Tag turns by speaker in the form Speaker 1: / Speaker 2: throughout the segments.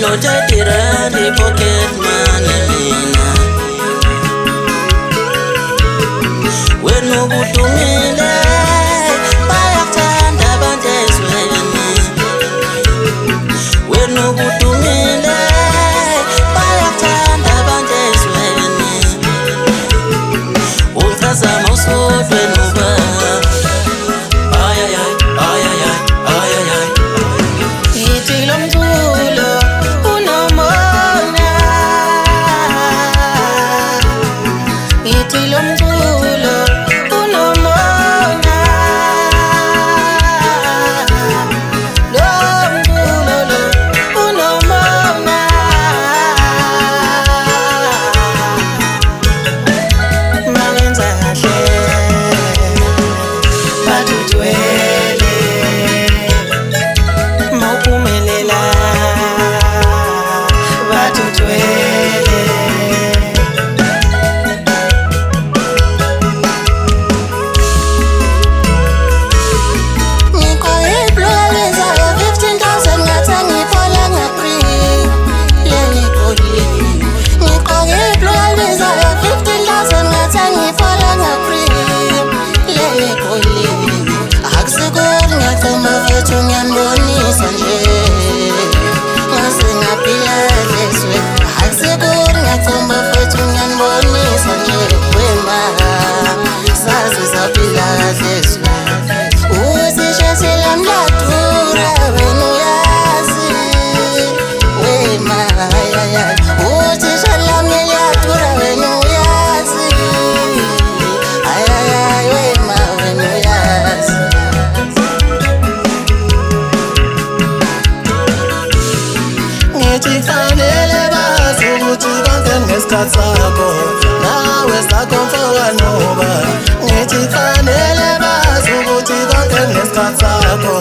Speaker 1: Notatira the pocket money mina. When no good to me, bayakuthanda abantu ezweni. When no good to me, bayakuthanda abantu ezweni. Uncazama usodwe noba. Ay ay ay ay ay ay ay ay. Ithi lo mculo unomona. Ithi lo mculo unomona. Lo mculo lo unomona. Mawenza kahle bathuthwele mawuphumelela bathuthwele.
Speaker 2: Fanele bazi ukuthi konke ngesikhathi sakho, nawe sakho mfowanoba. Ngithi fanele bazi ukuthi konke ngesikhathi sakho,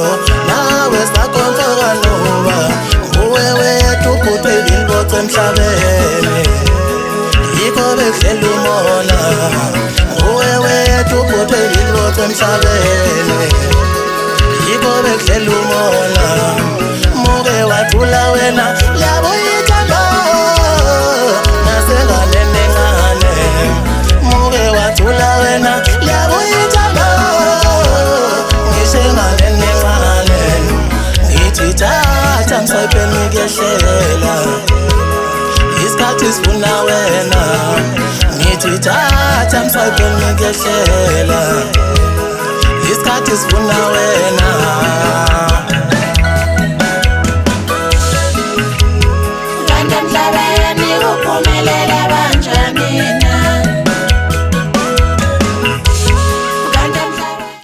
Speaker 2: nawe sakho mfowanoba. Nguwe wethu ubhuti billboards emhlabeni, yikho bekuhlela umona. Nguwe wethu ubhuti billboards emhlabeni, yikho bekuhlela umona. Muke wathula wena yabo ithando nasenganene ngane. Muke wathula wena yabo ithando ngisenganene ngane. Ngithi thatha msayipeni ngiyehlela, isikhathi sifuna wena. Ngithi thatha msayipeni ngiyehlela, isikhathi sifuna wena.